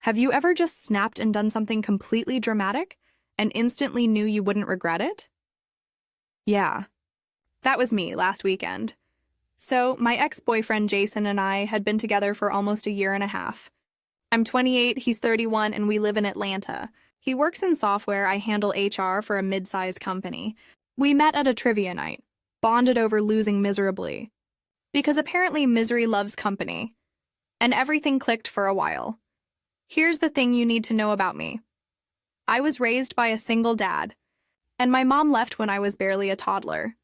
Have you ever just snapped and done something completely dramatic and instantly knew you wouldn't regret it? Yeah, that was me last weekend. So, my ex-boyfriend Jason and I had been together for almost a year and a half. I'm 28, he's 31, and we live in Atlanta. He works in software, I handle HR for a mid-sized company. We met at a trivia night, bonded over losing miserably. Because apparently misery loves company. And everything clicked for a while. Here's the thing you need to know about me. I was raised by a single dad, and my mom left when I was barely a toddler.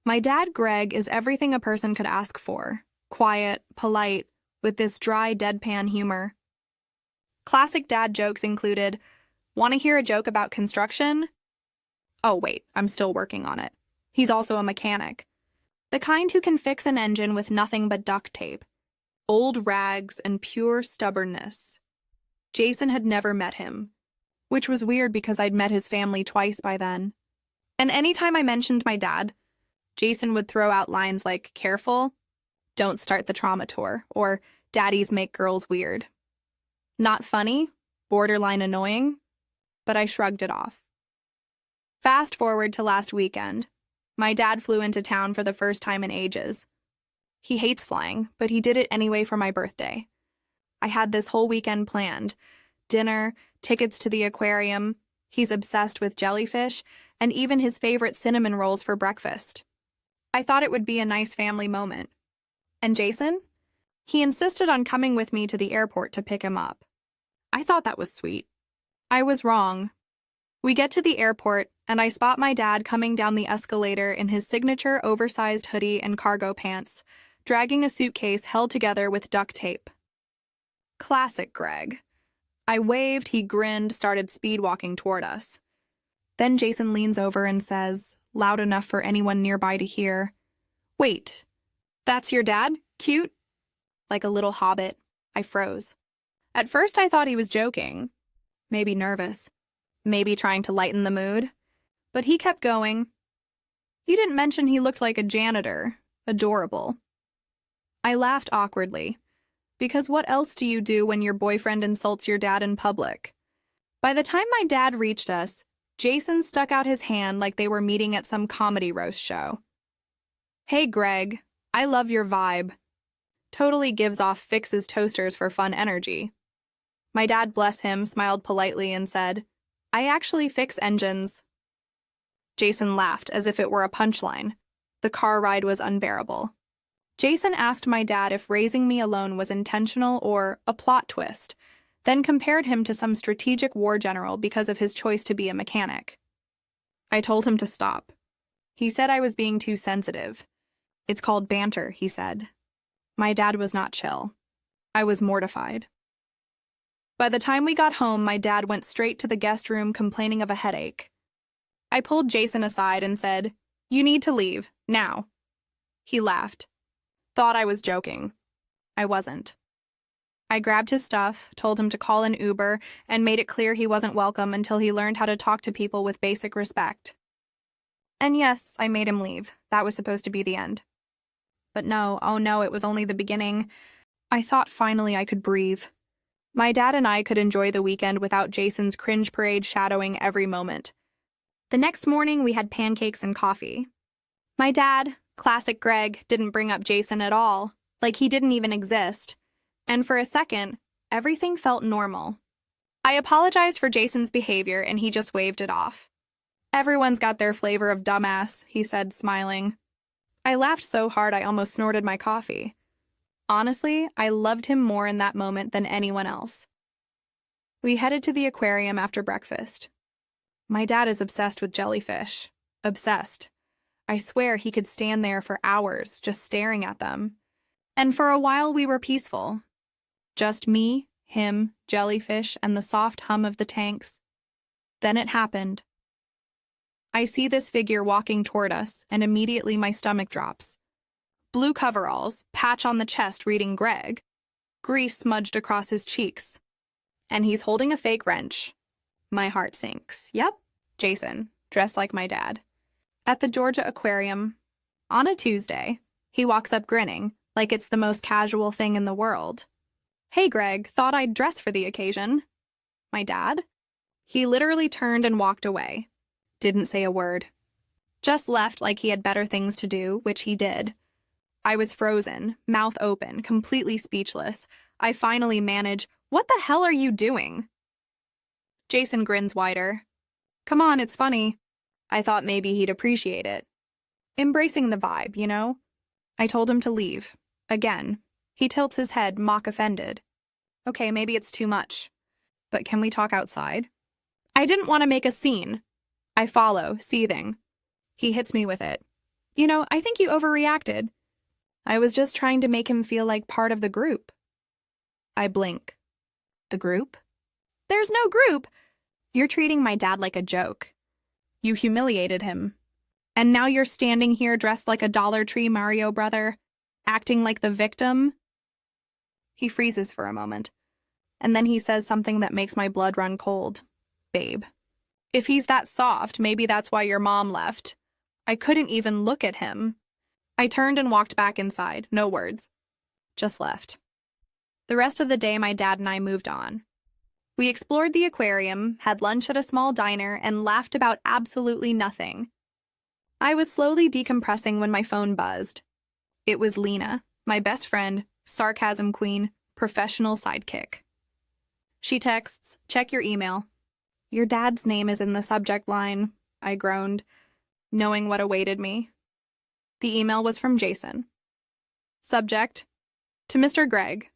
My dad, Greg, is everything a person could ask for. Quiet, polite, with this dry, deadpan humor. Classic dad jokes included, "Want to hear a joke about construction?" Oh wait, I'm still working on it. He's also a mechanic. The kind who can fix an engine with nothing but duct tape. Old rags and pure stubbornness. Jason had never met him, which was weird because I'd met his family twice by then. And anytime I mentioned my dad, Jason would throw out lines like, "Careful, don't start the trauma tour," or "Daddies make girls weird." Not funny, borderline annoying, but I shrugged it off. Fast forward to last weekend. My dad flew into town for the first time in ages. He hates flying, but he did it anyway for my birthday. I had this whole weekend planned. Dinner, tickets to the aquarium. He's obsessed with jellyfish, and even his favorite cinnamon rolls for breakfast. I thought it would be a nice family moment. And Jason? He insisted on coming with me to the airport to pick him up. I thought that was sweet. I was wrong. We get to the airport, and I spot my dad coming down the escalator in his signature oversized hoodie and cargo pants, dragging a suitcase held together with duct tape. Classic Greg. I waved, he grinned, started speed walking toward us. Then Jason leans over and says, loud enough for anyone nearby to hear, "Wait, that's your dad? Cute?" Like a little hobbit, I froze. At first I thought he was joking. Maybe nervous. Maybe trying to lighten the mood. But he kept going. "You didn't mention he looked like a janitor. Adorable." I laughed awkwardly. Because what else do you do when your boyfriend insults your dad in public? By the time my dad reached us, Jason stuck out his hand like they were meeting at some comedy roast show. "Hey, Greg, I love your vibe." Totally gives off fixes toasters for fun energy. My dad, bless him, smiled politely and said, "I actually fix engines." Jason laughed as if it were a punchline. The car ride was unbearable. Jason asked my dad if raising me alone was intentional or a plot twist, then compared him to some strategic war general because of his choice to be a mechanic. I told him to stop. He said I was being too sensitive. "It's called banter," he said. My dad was not chill. I was mortified. By the time we got home, my dad went straight to the guest room complaining of a headache. I pulled Jason aside and said, "You need to leave, now." He laughed. Thought I was joking. I wasn't. I grabbed his stuff, told him to call an Uber, and made it clear he wasn't welcome until he learned how to talk to people with basic respect. And yes, I made him leave. That was supposed to be the end. But no, oh no, it was only the beginning. I thought finally I could breathe. My dad and I could enjoy the weekend without Jason's cringe parade shadowing every moment. The next morning, we had pancakes and coffee. My dad, classic Greg, didn't bring up Jason at all, like he didn't even exist. And for a second, everything felt normal. I apologized for Jason's behavior, and he just waved it off. "Everyone's got their flavor of dumbass," he said, smiling. I laughed so hard I almost snorted my coffee. Honestly, I loved him more in that moment than anyone else. We headed to the aquarium after breakfast. My dad is obsessed with jellyfish. Obsessed. I swear he could stand there for hours just staring at them. And for a while we were peaceful. Just me, him, jellyfish, and the soft hum of the tanks. Then it happened. I see this figure walking toward us, and immediately my stomach drops. Blue coveralls, patch on the chest reading Greg, grease smudged across his cheeks. And he's holding a fake wrench. My heart sinks. Yep, Jason, dressed like my dad. At the Georgia Aquarium, on a Tuesday, he walks up grinning, like it's the most casual thing in the world. "Hey, Greg, thought I'd dress for the occasion." My dad? He literally turned and walked away. Didn't say a word. Just left like he had better things to do, which he did. I was frozen, mouth open, completely speechless. I finally manage, "What the hell are you doing?" Jason grins wider. "Come on, it's funny." I thought maybe he'd appreciate it. Embracing the vibe, you know? I told him to leave. Again. He tilts his head, mock offended. "Okay, maybe it's too much. But can we talk outside?" I didn't want to make a scene. I follow, seething. He hits me with it. "You know, I think you overreacted. I was just trying to make him feel like part of the group." I blink. The group? There's no group! You're treating my dad like a joke. You humiliated him. And now you're standing here dressed like a Dollar Tree Mario brother, acting like the victim? He freezes for a moment. And then he says something that makes my blood run cold. "Babe. If he's that soft, maybe that's why your mom left." I couldn't even look at him. I turned and walked back inside. No words. Just left. The rest of the day, my dad and I moved on. We explored the aquarium, had lunch at a small diner, and laughed about absolutely nothing. I was slowly decompressing when my phone buzzed. It was Lena, my best friend, sarcasm queen, professional sidekick. She texts, "Check your email." "Your dad's name is in the subject line," I groaned, knowing what awaited me. The email was from Jason. Subject, "To Mr. Greg."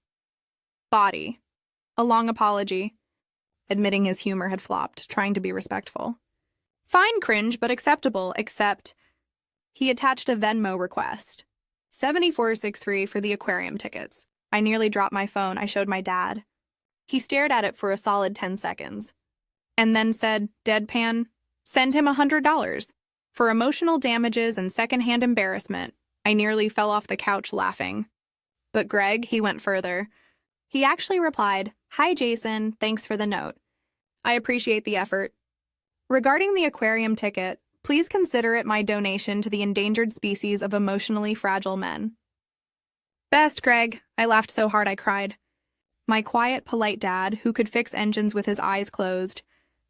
Body, a long apology, admitting his humor had flopped, trying to be respectful. Fine cringe, but acceptable, except he attached a Venmo request. 7463 for the aquarium tickets. I nearly dropped my phone. I showed my dad. He stared at it for a solid 10 seconds. And then said, deadpan, "Send him $100. For emotional damages and secondhand embarrassment." I nearly fell off the couch laughing. But Greg, he went further. He actually replied, "Hi, Jason, thanks for the note. I appreciate the effort. Regarding the aquarium ticket, please consider it my donation to the endangered species of emotionally fragile men." Best, Greg. I laughed so hard I cried. My quiet, polite dad, who could fix engines with his eyes closed,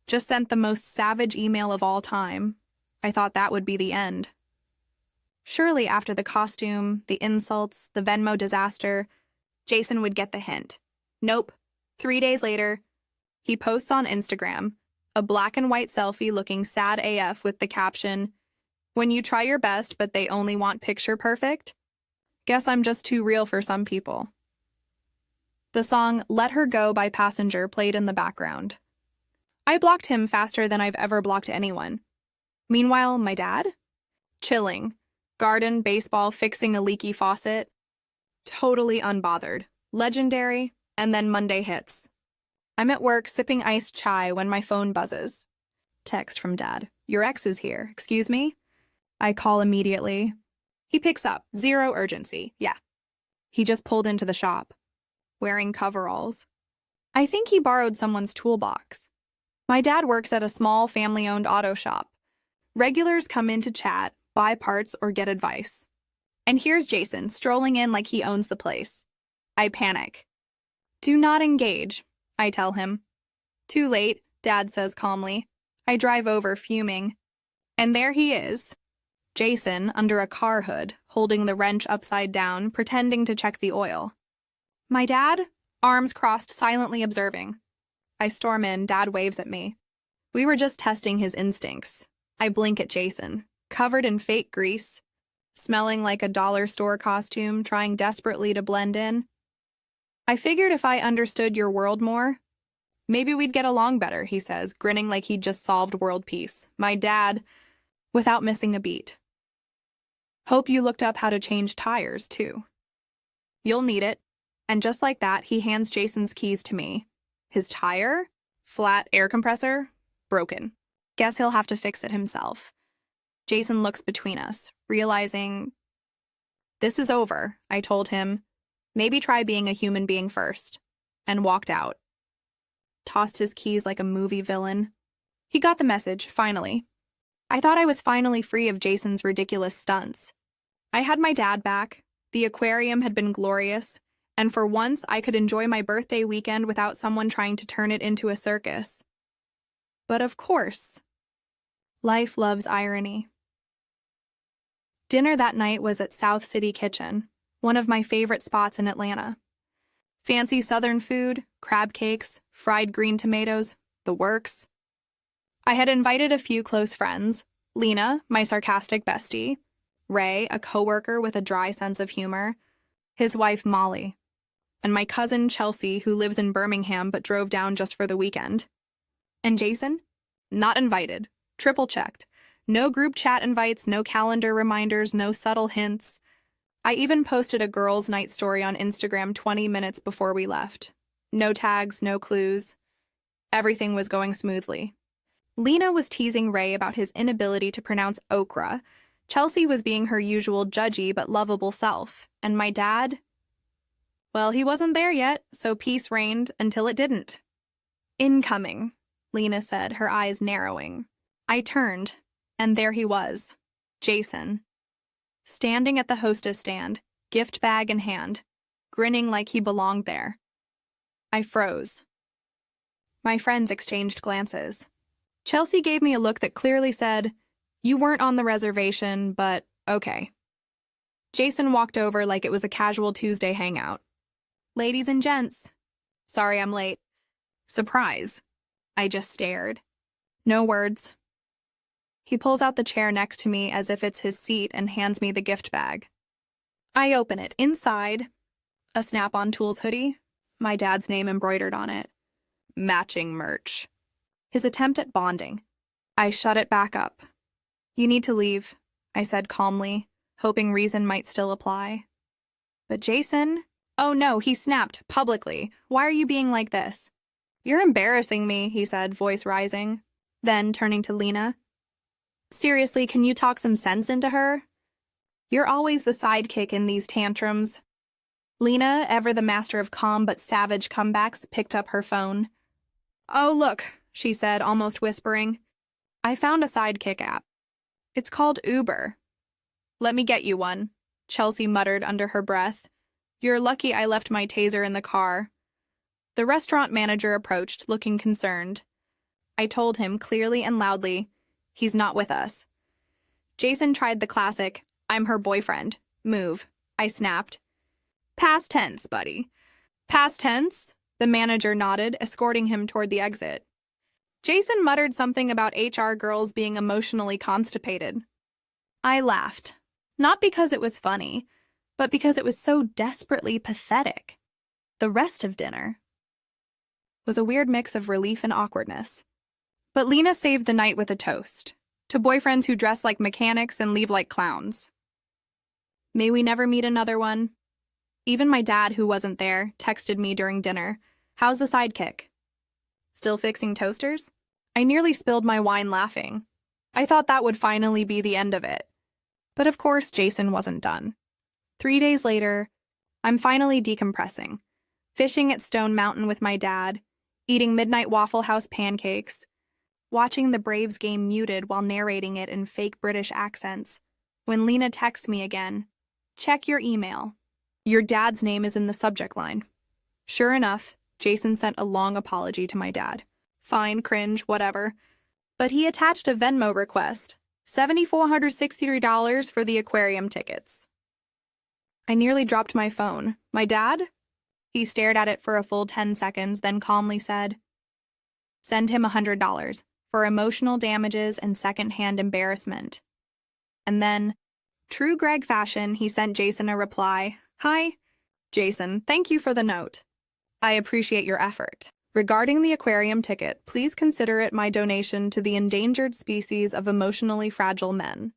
just sent the most savage email of all time. I thought that would be the end. Surely after the costume, the insults, the Venmo disaster, Jason would get the hint. Nope. 3 days later, he posts on Instagram, a black and white selfie looking sad AF with the caption, "When you try your best but they only want picture perfect? Guess I'm just too real for some people." The song "Let Her Go" by Passenger played in the background. I blocked him faster than I've ever blocked anyone. Meanwhile, my dad? Chilling. Garden, baseball, fixing a leaky faucet. Totally unbothered. Legendary. And then Monday hits. I'm at work sipping iced chai when my phone buzzes. Text from Dad. "Your ex is here. Excuse me?" I call immediately. He picks up. Zero urgency. Yeah. He just pulled into the shop. Wearing coveralls. I think he borrowed someone's toolbox. My dad works at a small family-owned auto shop. Regulars come in to chat, buy parts, or get advice. And here's Jason, strolling in like he owns the place. I panic. "Do not engage," I tell him. "Too late," Dad says calmly. I drive over, fuming. And there he is. Jason, under a car hood, holding the wrench upside down, pretending to check the oil. My dad, arms crossed, silently observing. I storm in, Dad waves at me. We were just testing his instincts. I blink at Jason, covered in fake grease, smelling like a dollar store costume, trying desperately to blend in. I figured if I understood your world more, maybe we'd get along better, he says, grinning like he'd just solved world peace. My dad, without missing a beat. Hope you looked up how to change tires, too. You'll need it. And just like that, he hands Jason's keys to me. His tire? Flat air compressor? Broken. Guess he'll have to fix it himself. Jason looks between us, realizing, this is over, I told him. Maybe try being a human being first. And walked out. Tossed his keys like a movie villain. He got the message, finally. I thought I was finally free of Jason's ridiculous stunts. I had my dad back. The aquarium had been glorious. And for once, I could enjoy my birthday weekend without someone trying to turn it into a circus. But of course, life loves irony. Dinner that night was at South City Kitchen, one of my favorite spots in Atlanta. Fancy Southern food, crab cakes, fried green tomatoes, the works. I had invited a few close friends, Lena, my sarcastic bestie, Ray, a coworker with a dry sense of humor, his wife Molly, and my cousin Chelsea, who lives in Birmingham but drove down just for the weekend. And Jason? Not invited. Triple-checked. No group chat invites, no calendar reminders, no subtle hints. I even posted a girls' night story on Instagram 20 minutes before we left. No tags, no clues. Everything was going smoothly. Lena was teasing Ray about his inability to pronounce okra. Chelsea was being her usual judgy but lovable self. And my dad? Well, he wasn't there yet, so peace reigned until it didn't. Incoming, Lena said, her eyes narrowing. I turned, and there he was, Jason. Standing at the hostess stand, gift bag in hand, grinning like he belonged there. I froze. My friends exchanged glances. Chelsea gave me a look that clearly said, "You weren't on the reservation, but okay." Jason walked over like it was a casual Tuesday hangout. "Ladies and gents. Sorry I'm late." Surprise. I just stared. No words. He pulls out the chair next to me as if it's his seat and hands me the gift bag. I open it. Inside, a Snap-on Tools hoodie, my dad's name embroidered on it. Matching merch. His attempt at bonding. I shut it back up. "You need to leave," I said calmly, hoping reason might still apply. But Jason? Oh no, he snapped, publicly. "Why are you being like this?" "You're embarrassing me," he said, voice rising. Then, turning to Lena, "Seriously, can you talk some sense into her? You're always the sidekick in these tantrums." Lena, ever the master of calm but savage comebacks, picked up her phone. "Oh, look," she said, almost whispering. "I found a sidekick app. It's called Uber." "Let me get you one," Chelsea muttered under her breath. "You're lucky I left my taser in the car." The restaurant manager approached, looking concerned. I told him clearly and loudly, "He's not with us." Jason tried the classic, "I'm her boyfriend" move. I snapped. "Past tense, buddy." "Past tense?" The manager nodded, escorting him toward the exit. Jason muttered something about HR girls being emotionally constipated. I laughed, not because it was funny, but because it was so desperately pathetic. The rest of dinner was a weird mix of relief and awkwardness. But Lena saved the night with a toast to boyfriends who dress like mechanics and leave like clowns. May we never meet another one. Even my dad, who wasn't there, texted me during dinner, "How's the sidekick? Still fixing toasters?" I nearly spilled my wine laughing. I thought that would finally be the end of it. But of course, Jason wasn't done. 3 days later, I'm finally decompressing, fishing at Stone Mountain with my dad, eating midnight Waffle House pancakes, watching the Braves game muted while narrating it in fake British accents, when Lena texts me again, "Check your email. Your dad's name is in the subject line." Sure enough, Jason sent a long apology to my dad. Fine, cringe, whatever. But he attached a Venmo request, $7,463 for the aquarium tickets. I nearly dropped my phone. "My dad?" He stared at it for a full 10 seconds, then calmly said, "Send him $100 for emotional damages and secondhand embarrassment." And then, true Greg fashion, he sent Jason a reply. "Hi, Jason, thank you for the note. I appreciate your effort. Regarding the aquarium ticket, please consider it my donation to the endangered species of emotionally fragile men."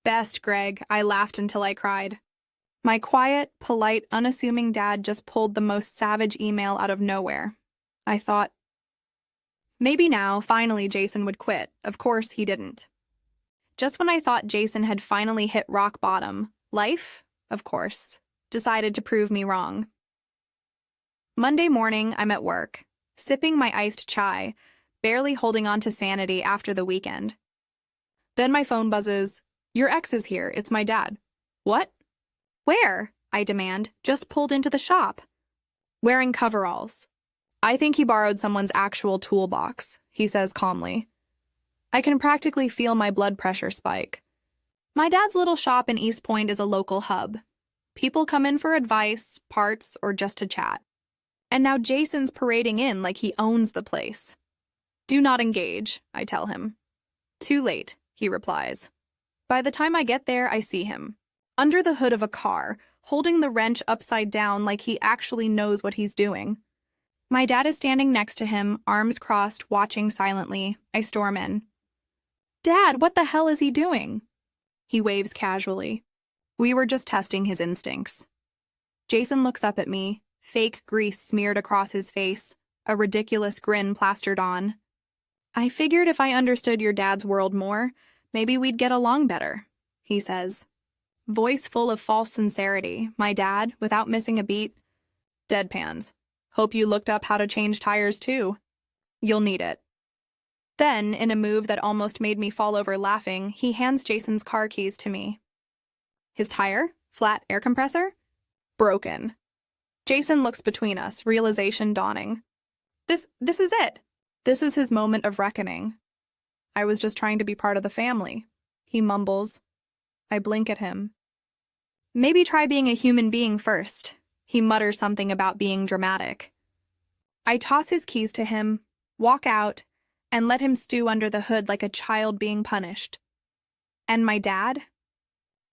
Best, Greg. I laughed until I cried. My quiet, polite, unassuming dad just pulled the most savage email out of nowhere. I thought, maybe now, finally, Jason would quit. Of course, he didn't. Just when I thought Jason had finally hit rock bottom, life, of course, decided to prove me wrong. Monday morning, I'm at work, sipping my iced chai, barely holding on to sanity after the weekend. Then my phone buzzes. "Your ex is here. It's my dad." "What? Where?" I demand, just pulled into the shop. Wearing coveralls. I think he borrowed someone's actual toolbox, he says calmly. I can practically feel my blood pressure spike. My dad's little shop in East Point is a local hub. People come in for advice, parts, or just to chat. And now Jason's parading in like he owns the place. Do not engage, I tell him. Too late, he replies. By the time I get there, I see him. Under the hood of a car, holding the wrench upside down like he actually knows what he's doing. My dad is standing next to him, arms crossed, watching silently. I storm in. Dad, what the hell is he doing? He waves casually. We were just testing his instincts. Jason looks up at me, fake grease smeared across his face, a ridiculous grin plastered on. I figured if I understood your dad's world more, maybe we'd get along better, he says. Voice full of false sincerity, my dad, without missing a beat, deadpans. Hope you looked up how to change tires too. You'll need it. Then, in a move that almost made me fall over laughing, he hands Jason's car keys to me. His tire? Flat air compressor? Broken. Jason looks between us, realization dawning. This is it. This is his moment of reckoning. I was just trying to be part of the family, he mumbles. I blink at him. Maybe try being a human being first. He mutters something about being dramatic. I toss his keys to him, walk out, and let him stew under the hood like a child being punished. And my dad?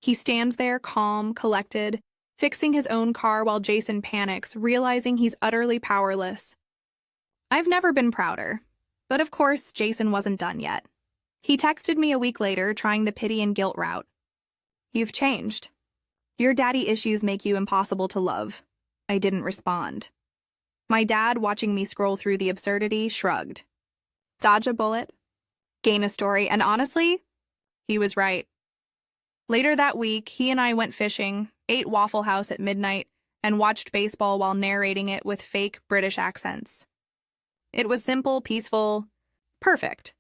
He stands there, calm, collected, fixing his own car while Jason panics, realizing he's utterly powerless. I've never been prouder. But of course, Jason wasn't done yet. He texted me a week later, trying the pity and guilt route. You've changed. Your daddy issues make you impossible to love. I didn't respond. My dad, watching me scroll through the absurdity, shrugged. Dodge a bullet, gain a story, and honestly, he was right. Later that week, he and I went fishing, ate Waffle House at midnight, and watched baseball while narrating it with fake British accents. It was simple, peaceful, perfect.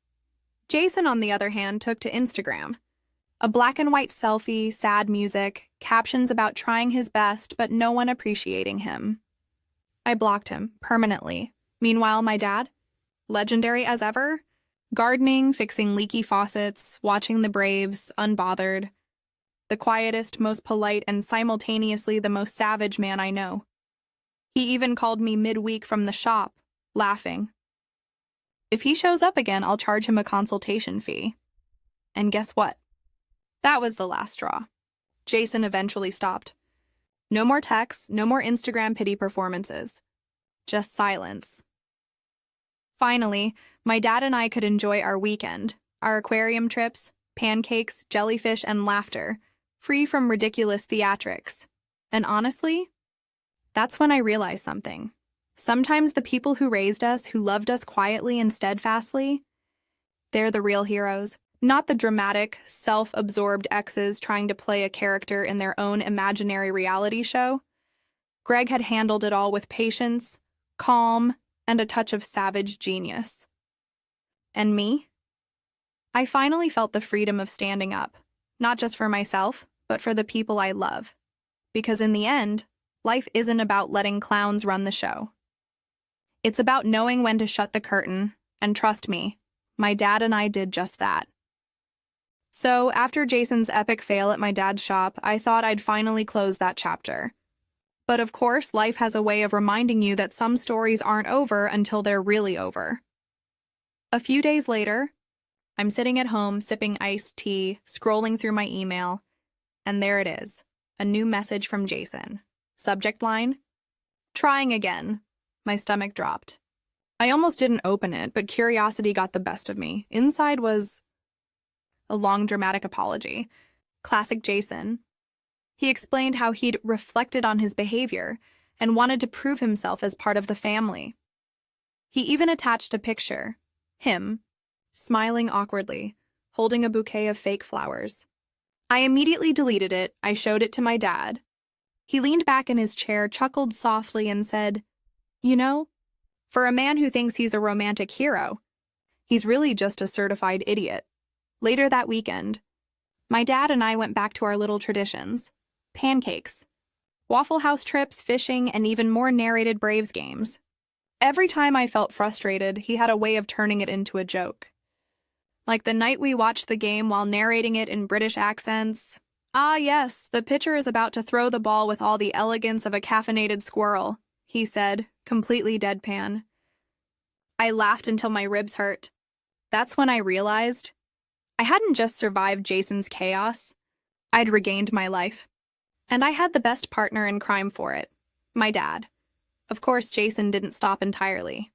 Jason, on the other hand, took to Instagram. A black and white selfie, sad music, captions about trying his best but no one appreciating him. I blocked him, permanently. Meanwhile, my dad? Legendary as ever? Gardening, fixing leaky faucets, watching the Braves, unbothered. The quietest, most polite, and simultaneously the most savage man I know. He even called me midweek from the shop, laughing. If he shows up again, I'll charge him a consultation fee. And guess what? That was the last straw. Jason eventually stopped. No more texts, no more Instagram pity performances. Just silence. Finally, my dad and I could enjoy our weekend, our aquarium trips, pancakes, jellyfish, and laughter, free from ridiculous theatrics. And honestly, that's when I realized something. Sometimes the people who raised us, who loved us quietly and steadfastly, they're the real heroes, not the dramatic, self-absorbed exes trying to play a character in their own imaginary reality show. Greg had handled it all with patience, calm, and a touch of savage genius. And me? I finally felt the freedom of standing up, not just for myself, but for the people I love. Because in the end, life isn't about letting clowns run the show. It's about knowing when to shut the curtain, and trust me, my dad and I did just that. So, after Jason's epic fail at my dad's shop, I thought I'd finally close that chapter. But of course, life has a way of reminding you that some stories aren't over until they're really over. A few days later, I'm sitting at home sipping iced tea, scrolling through my email, and there it is, a new message from Jason. Subject line, trying again. My stomach dropped. I almost didn't open it, but curiosity got the best of me. Inside was a long, dramatic apology. Classic Jason. He explained how he'd reflected on his behavior and wanted to prove himself as part of the family. He even attached a picture, him, smiling awkwardly, holding a bouquet of fake flowers. I immediately deleted it. I showed it to my dad. He leaned back in his chair, chuckled softly, and said, "You know, for a man who thinks he's a romantic hero, he's really just a certified idiot." Later that weekend, my dad and I went back to our little traditions. Pancakes. Waffle House trips, fishing, and even more narrated Braves games. Every time I felt frustrated, he had a way of turning it into a joke. Like the night we watched the game while narrating it in British accents. "Ah, yes, the pitcher is about to throw the ball with all the elegance of a caffeinated squirrel," he said, completely deadpan. I laughed until my ribs hurt. That's when I realized I hadn't just survived Jason's chaos, I'd regained my life. And I had the best partner in crime for it, my dad. Of course, Jason didn't stop entirely.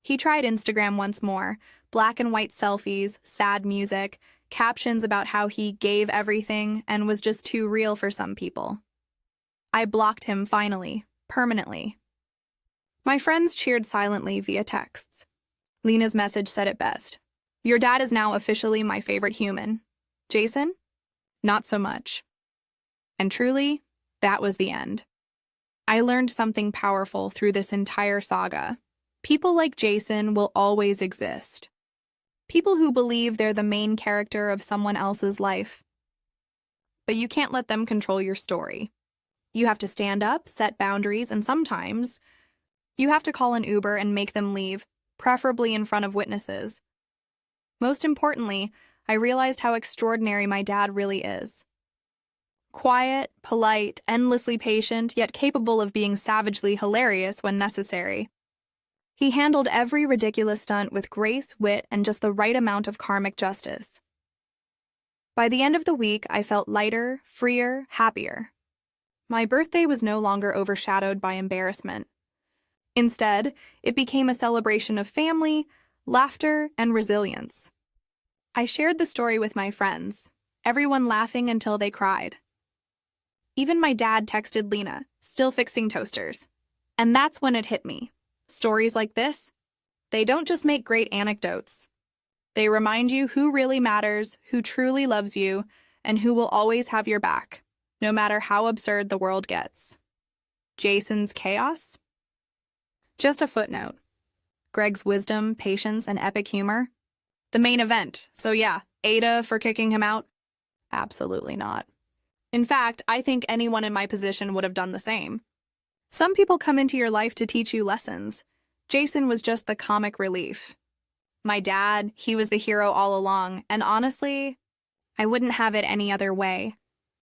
He tried Instagram once more, black and white selfies, sad music, captions about how he gave everything and was just too real for some people. I blocked him finally, permanently. My friends cheered silently via texts. Lena's message said it best. "Your dad is now officially my favorite human. Jason? Not so much." And truly, that was the end. I learned something powerful through this entire saga. People like Jason will always exist. People who believe they're the main character of someone else's life. But you can't let them control your story. You have to stand up, set boundaries, and sometimes you have to call an Uber and make them leave, preferably in front of witnesses. Most importantly, I realized how extraordinary my dad really is. Quiet, polite, endlessly patient, yet capable of being savagely hilarious when necessary. He handled every ridiculous stunt with grace, wit, and just the right amount of karmic justice. By the end of the week, I felt lighter, freer, happier. My birthday was no longer overshadowed by embarrassment. Instead, it became a celebration of family, laughter, and resilience. I shared the story with my friends, everyone laughing until they cried. Even my dad texted Lena, still fixing toasters. And that's when it hit me. Stories like this, they don't just make great anecdotes. They remind you who really matters, who truly loves you, and who will always have your back, no matter how absurd the world gets. Jason's chaos? Just a footnote. Greg's wisdom, patience, and epic humor? The main event. So yeah, Ada for kicking him out? Absolutely not. In fact, I think anyone in my position would have done the same. Some people come into your life to teach you lessons. Jason was just the comic relief. My dad, he was the hero all along, and honestly, I wouldn't have it any other way.